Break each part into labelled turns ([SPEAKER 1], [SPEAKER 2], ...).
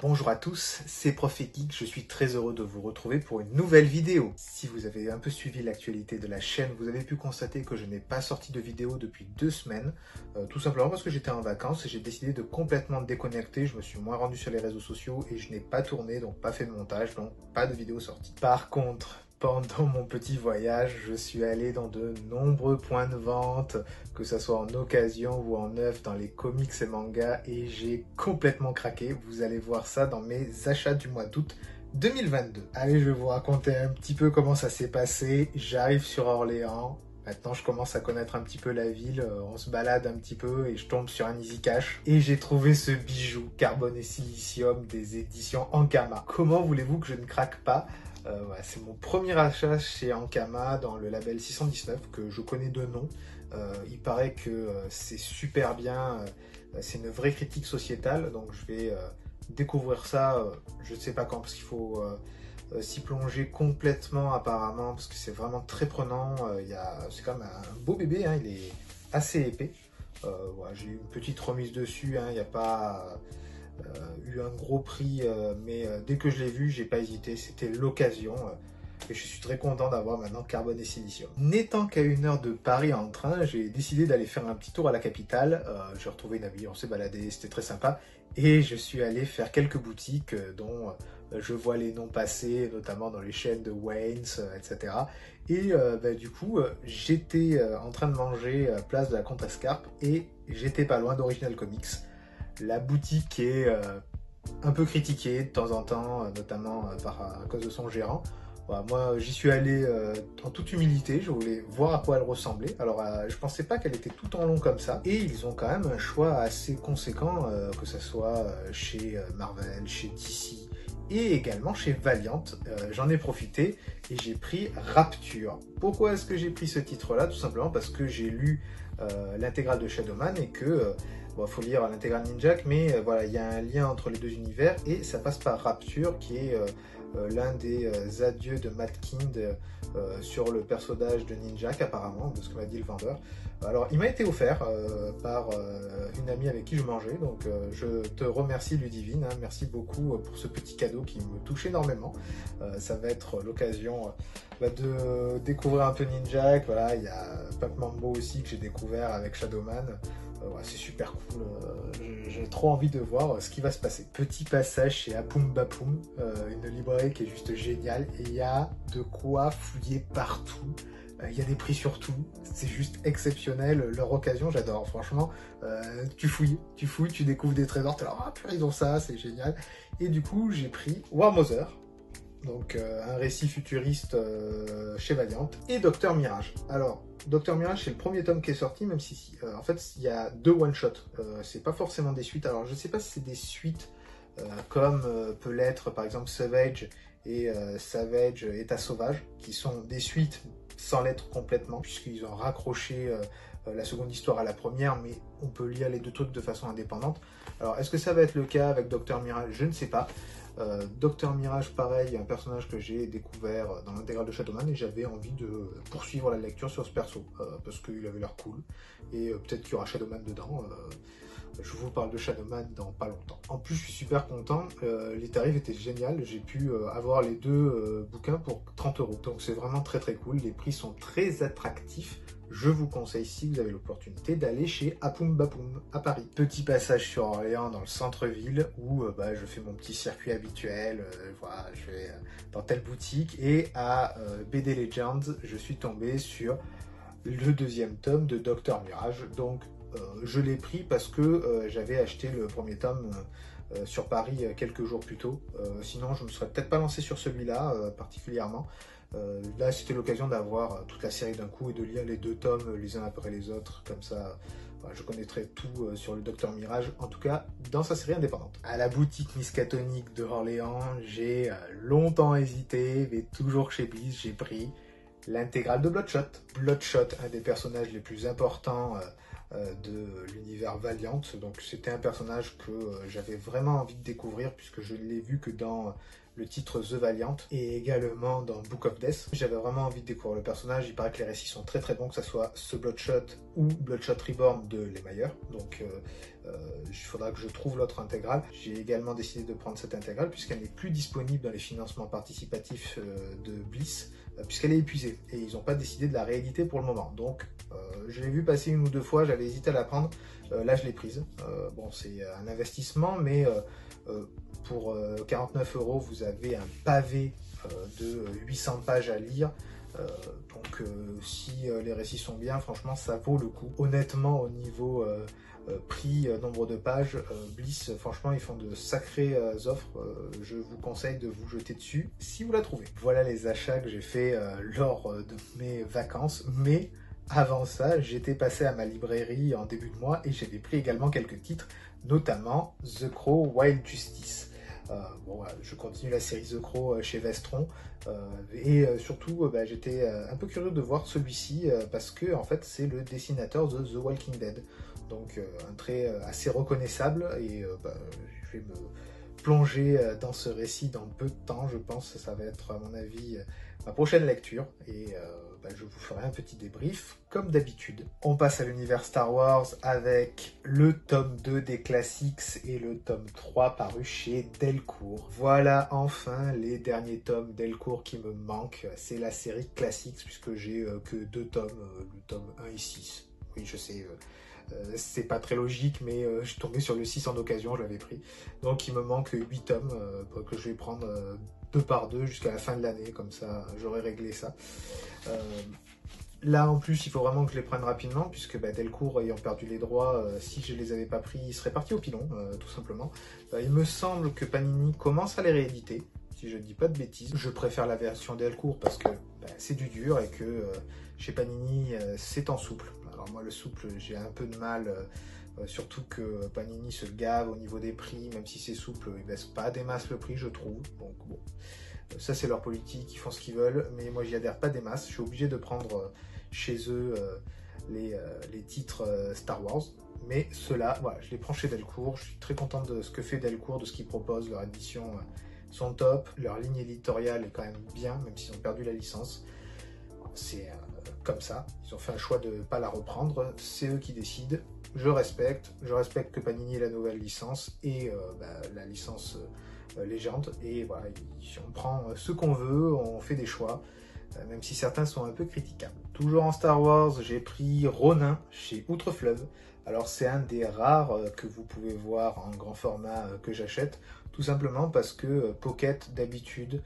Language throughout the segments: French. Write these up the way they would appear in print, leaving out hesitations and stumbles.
[SPEAKER 1] Bonjour à tous, c'est Prophet-Geek, je suis très heureux de vous retrouver pour une nouvelle vidéo. Si vous avez un peu suivi l'actualité de la chaîne, vous avez pu constater que je n'ai pas sorti de vidéo depuis 2 semaines, tout simplement parce que j'étais en vacances et j'ai décidé de complètement déconnecter, je me suis moins rendu sur les réseaux sociaux et je n'ai pas tourné, donc pas fait de montage, donc pas de vidéo sortie. Par contre, pendant mon petit voyage, je suis allé dans de nombreux points de vente, que ce soit en occasion ou en neuf, dans les comics et mangas, et j'ai complètement craqué. Vous allez voir ça dans mes achats du mois d'août 2022. Allez, je vais vous raconter un petit peu comment ça s'est passé. J'arrive sur Orléans. Maintenant, je commence à connaître un petit peu la ville, on se balade un petit peu et je tombe sur un Easy Cash. Et j'ai trouvé ce bijou carbone et silicium des éditions Ankama. Comment voulez-vous que je ne craque pas? C'est mon premier achat chez Ankama dans le label 619 que je connais de nom. Il paraît que c'est super bien, c'est une vraie critique sociétale, donc je vais découvrir ça, je ne sais pas quand, parce qu'il faut s'y plonger complètement apparemment, parce que c'est vraiment très prenant. C'est quand même un beau bébé, hein, il est assez épais. J'ai eu une petite remise dessus, hein, il n'y a pas eu un gros prix, mais dès que je l'ai vu, j'ai pas hésité, c'était l'occasion. Et je suis très content d'avoir maintenant carbone et silicium. N'étant qu'à 1 heure de Paris en train, j'ai décidé d'aller faire un petit tour à la capitale. J'ai retrouvé une amie, on s'est baladé, c'était très sympa. Et je suis allé faire quelques boutiques dont je vois les noms passer, notamment dans les chaînes de Wayne's, etc. Et du coup, j'étais en train de manger place de la Contrescarpe et j'étais pas loin d'Original Comics. La boutique est un peu critiquée de temps en temps, notamment à cause de son gérant. Voilà, moi, j'y suis allé en toute humilité, je voulais voir à quoi elle ressemblait. Alors, je pensais pas qu'elle était tout en long comme ça. Et ils ont quand même un choix assez conséquent, que ce soit chez Marvel, chez DC et également chez Valiant. J'en ai profité et j'ai pris Rapture. Pourquoi est-ce que j'ai pris ce titre-là? Tout simplement parce que j'ai lu l'intégrale de Shadowman et que... faut lire l'intégrale Ninjak, mais voilà, il y a un lien entre les deux univers et ça passe par Rapture, qui est l'un des adieux de Matt Kind sur le personnage de Ninjak, apparemment, de ce que m'a dit le vendeur. Alors, il m'a été offert par une amie avec qui je mangeais, donc je te remercie Ludivine, hein, merci beaucoup pour ce petit cadeau qui me touche énormément. Ça va être l'occasion de découvrir un peu Ninjak. Voilà, il y a Punk Mambo aussi que j'ai découvert avec Shadowman. C'est super cool, j'ai trop envie de voir ce qui va se passer. Petit passage chez Apum Bapum, une librairie qui est juste géniale et il y a de quoi fouiller partout. Il y a des prix sur tout, c'est juste exceptionnel, leur occasion, j'adore, franchement. Tu fouilles, tu découvres des trésors, tu es là, ah purée, ils ont ça, c'est génial. Et du coup, j'ai pris War Mother, donc un récit futuriste chez Valiant, et Docteur Mirage. Alors, Docteur Mirage, c'est le premier tome qui est sorti, même si en fait, il y a 2 one-shots. C'est pas forcément des suites. Alors, je sais pas si c'est des suites comme peut l'être, par exemple, Savage et Savage État Sauvage, qui sont des suites sans l'être complètement, puisqu'ils ont raccroché la seconde histoire à la première, mais on peut lire les 2 trucs de façon indépendante. Alors, est-ce que ça va être le cas avec Docteur Mirage? Je ne sais pas. Docteur Mirage, pareil, un personnage que j'ai découvert dans l'intégrale de Shadowman et j'avais envie de poursuivre la lecture sur ce perso parce qu'il avait l'air cool et peut-être qu'il y aura Shadowman dedans. Je vous parle de Shadowman dans pas longtemps. En plus, je suis super content, les tarifs étaient géniaux, j'ai pu avoir les 2 bouquins pour 30 €. Donc c'est vraiment très très cool, les prix sont très attractifs. Je vous conseille, si vous avez l'opportunité, d'aller chez Apum Bapum à Paris. Petit passage sur Orléans dans le centre-ville où je fais mon petit circuit habituel. Voilà, je vais dans telle boutique et à BD Legends, je suis tombé sur le 2e tome de Docteur Mirage. Donc je l'ai pris parce que j'avais acheté le premier tome sur Paris quelques jours plus tôt. Sinon, je ne me serais peut-être pas lancé sur celui-là particulièrement. Là, c'était l'occasion d'avoir toute la série d'un coup et de lire les 2 tomes les uns après les autres. Comme ça, je connaîtrai tout sur le Docteur Mirage, en tout cas dans sa série indépendante. À la boutique Miskatonic de Orléans, j'ai longtemps hésité, mais toujours chez Bliss, j'ai pris l'intégrale de Bloodshot. Bloodshot, un des personnages les plus importants de l'univers Valiant. Donc c'était un personnage que j'avais vraiment envie de découvrir puisque je ne l'ai vu que dans le titre The Valiant et également dans Book of Death. J'avais vraiment envie de découvrir le personnage. Il paraît que les récits sont très très bons, que ce soit ce Bloodshot ou Bloodshot Reborn de Lemire. Donc Il faudra que je trouve l'autre intégrale. J'ai également décidé de prendre cette intégrale puisqu'elle n'est plus disponible dans les financements participatifs de Bliss, puisqu'elle est épuisée et ils n'ont pas décidé de la rééditer pour le moment. Donc je l'ai vu passer une ou deux fois, j'avais hésité à la prendre, là je l'ai prise. Bon, c'est un investissement, mais pour 49 €, vous avez un pavé de 800 pages à lire. Donc si les récits sont bien, franchement ça vaut le coup. Honnêtement, au niveau prix, nombre de pages, Bliss, franchement ils font de sacrées offres. Je vous conseille de vous jeter dessus si vous la trouvez. Voilà les achats que j'ai fait lors de mes vacances, mais avant ça j'étais passé à ma librairie en début de mois et j'avais pris également quelques titres, notamment The Crow Wild Justice. Bon, je continue la série The Crow chez Vestron et surtout j'étais un peu curieux de voir celui-ci parce que en fait c'est le dessinateur de The Walking Dead, donc un trait assez reconnaissable et je vais me plonger dans ce récit dans peu de temps. Je pense que ça va être à mon avis ma prochaine lecture et je vous ferai un petit débrief comme d'habitude. On passe à l'univers Star Wars avec le tome 2 des classiques et le tome 3 paru chez Delcourt. Voilà enfin les derniers tomes Delcourt qui me manquent. C'est la série classiques puisque j'ai que 2 tomes, le tome 1 et 6. Oui, je sais, c'est pas très logique, mais je suis tombé sur le 6 en occasion, je l'avais pris. Donc il me manque 8 tomes que je vais prendre 2 par 2 jusqu'à la fin de l'année, comme ça j'aurai réglé ça. Là en plus il faut vraiment que je les prenne rapidement puisque Delcourt ayant perdu les droits, si je les avais pas pris il serait parti au pilon tout simplement. Il me semble que Panini commence à les rééditer, si je ne dis pas de bêtises. Je préfère la version Delcourt parce que c'est du dur et que chez Panini c'est en souple. Alors moi le souple j'ai un peu de mal, surtout que Panini se gave au niveau des prix, même si c'est souple, ils baissent pas des masses le prix je trouve. Donc bon, ça c'est leur politique, ils font ce qu'ils veulent, mais moi j'y adhère pas des masses. Je suis obligé de prendre chez eux les titres Star Wars, mais ceux-là, voilà, je les prends chez Delcourt. Je suis très content de ce que fait Delcourt, de ce qu'ils proposent. Leurs éditions sont top, leur ligne éditoriale est quand même bien, même s'ils ont perdu la licence. C'est comme ça, ils ont fait un choix de ne pas la reprendre, c'est eux qui décident. Je respecte que Panini ait la nouvelle licence et la licence légende, et voilà, on prend ce qu'on veut, on fait des choix, même si certains sont un peu critiquables. Toujours en Star Wars, j'ai pris Ronin chez Outre-Fleuve. Alors c'est un des rares que vous pouvez voir en grand format que j'achète, tout simplement parce que Pocket d'habitude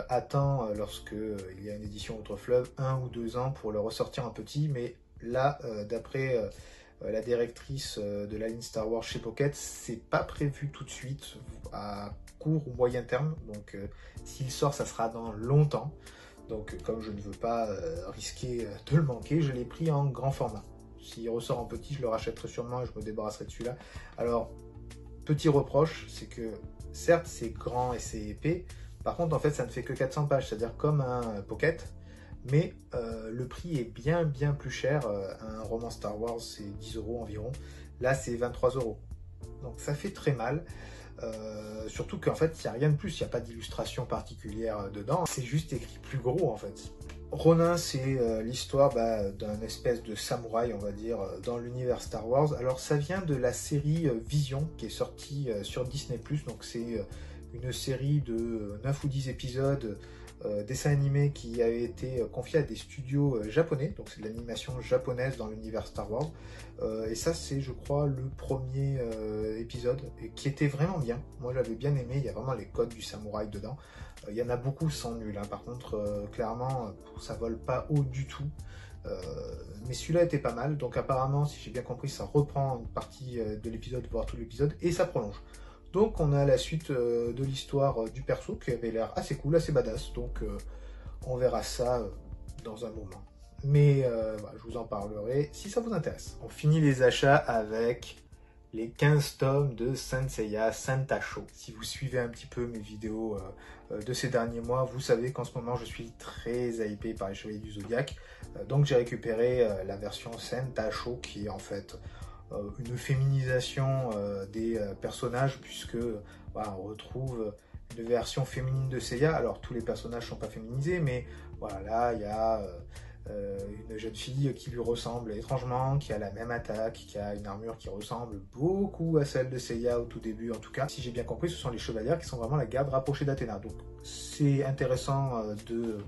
[SPEAKER 1] attend lorsque il y a une édition Outre-Fleuve 1 ou 2 ans pour le ressortir en petit, mais là d'après la directrice de la ligne Star Wars chez Pocket, c'est pas prévu tout de suite à court ou moyen terme, donc s'il sort ça sera dans longtemps. Donc comme je ne veux pas risquer de le manquer, je l'ai pris en grand format. S'il ressort en petit, je le rachèterai sûrement et je me débarrasserai de celui-là. Alors, petit reproche, c'est que certes c'est grand et c'est épais, par contre en fait ça ne fait que 400 pages, c'est-à-dire comme un Pocket, mais le prix est bien plus cher. Un roman Star Wars c'est 10 € environ, là c'est 23 €. Donc ça fait très mal. Surtout qu'en fait il n'y a rien de plus, il n'y a pas d'illustration particulière dedans, c'est juste écrit plus gros en fait. Ronin, c'est l'histoire d'un espèce de samouraï, on va dire, dans l'univers Star Wars. Alors ça vient de la série Vision qui est sortie sur Disney+, donc c'est une série de 9 ou 10 épisodes dessin animé qui avait été confié à des studios japonais, donc c'est de l'animation japonaise dans l'univers Star Wars, et ça c'est je crois le premier épisode et qui était vraiment bien. Moi j'avais bien aimé, il y a vraiment les codes du samouraï dedans. Il y en a beaucoup sans nul, hein. Par contre clairement ça vole pas haut du tout, mais celui-là était pas mal, donc apparemment si j'ai bien compris ça reprend une partie de l'épisode, voire tout l'épisode, et ça prolonge. Donc on a la suite de l'histoire du perso qui avait l'air assez cool, assez badass, donc on verra ça dans un moment. Mais voilà, je vous en parlerai si ça vous intéresse. On finit les achats avec les 15 tomes de Saint Seiya Santacho. Si vous suivez un petit peu mes vidéos de ces derniers mois, vous savez qu'en ce moment je suis très hypé par les Chevaliers du Zodiaque. Donc j'ai récupéré la version Santacho qui est en fait une féminisation des personnages, puisque voilà, on retrouve une version féminine de Seiya. Alors tous les personnages ne sont pas féminisés, mais voilà, là il y a une jeune fille qui lui ressemble étrangement, qui a la même attaque, qui a une armure qui ressemble beaucoup à celle de Seiya au tout début. En tout cas, si j'ai bien compris, ce sont les chevalières qui sont vraiment la garde rapprochée d'Athéna. Donc c'est intéressant de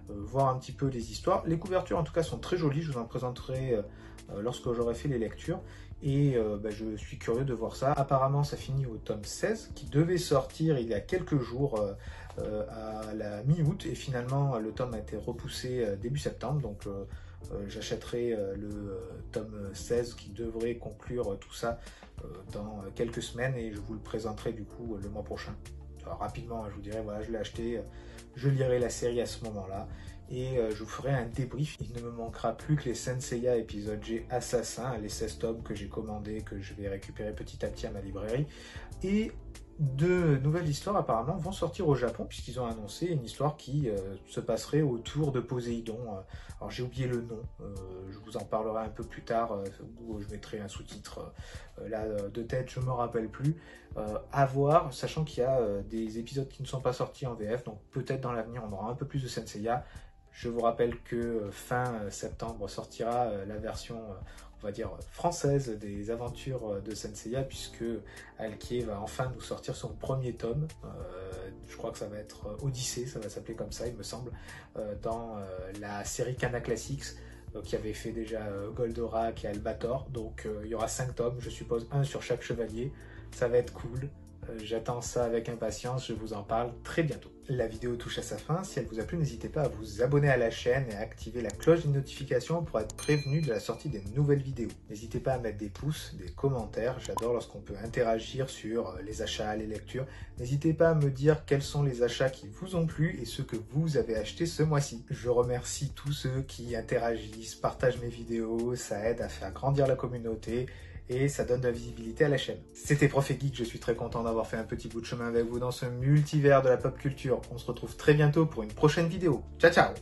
[SPEAKER 1] voir un petit peu les histoires. Les couvertures en tout cas sont très jolies, je vous en présenterai lorsque j'aurai fait les lectures. Et je suis curieux de voir ça. Apparemment ça finit au tome 16 qui devait sortir il y a quelques jours à la mi-août, et finalement le tome a été repoussé début septembre, donc j'achèterai le tome 16 qui devrait conclure tout ça dans quelques semaines, et je vous le présenterai du coup le mois prochain. Alors, rapidement, je vous dirai voilà, je l'ai acheté, je lirai la série à ce moment-là, et je vous ferai un débrief. Il ne me manquera plus que les Saint Seiya épisode G Assassin, les 16 tomes que j'ai commandés, que je vais récupérer petit à petit à ma librairie. Et de nouvelles histoires apparemment vont sortir au Japon, puisqu'ils ont annoncé une histoire qui se passerait autour de Poséidon. Alors j'ai oublié le nom, je vous en parlerai un peu plus tard, où je mettrai un sous-titre. Là de tête je me rappelle plus. À voir, sachant qu'il y a des épisodes qui ne sont pas sortis en VF, donc peut-être dans l'avenir on aura un peu plus de Saint Seiya. Je vous rappelle que fin septembre sortira la version, on va dire, française des aventures de Saint Seiya, puisque Alkier va enfin nous sortir son premier tome. Je crois que ça va être Odyssée, ça va s'appeler comme ça, il me semble, dans la série Kana Classics, qui avait fait déjà Goldorak et Albator. Donc il y aura 5 tomes, je suppose, un sur chaque chevalier. Ça va être cool. J'attends ça avec impatience, je vous en parle très bientôt. La vidéo touche à sa fin, si elle vous a plu, n'hésitez pas à vous abonner à la chaîne et à activer la cloche des notifications pour être prévenu de la sortie des nouvelles vidéos. N'hésitez pas à mettre des pouces, des commentaires, j'adore lorsqu'on peut interagir sur les achats, les lectures. N'hésitez pas à me dire quels sont les achats qui vous ont plu et ceux que vous avez achetés ce mois-ci. Je remercie tous ceux qui interagissent, partagent mes vidéos, ça aide à faire grandir la communauté et ça donne de la visibilité à la chaîne. C'était Prof et Geek, je suis très content d'avoir fait un petit bout de chemin avec vous dans ce multivers de la pop culture. On se retrouve très bientôt pour une prochaine vidéo. Ciao ciao!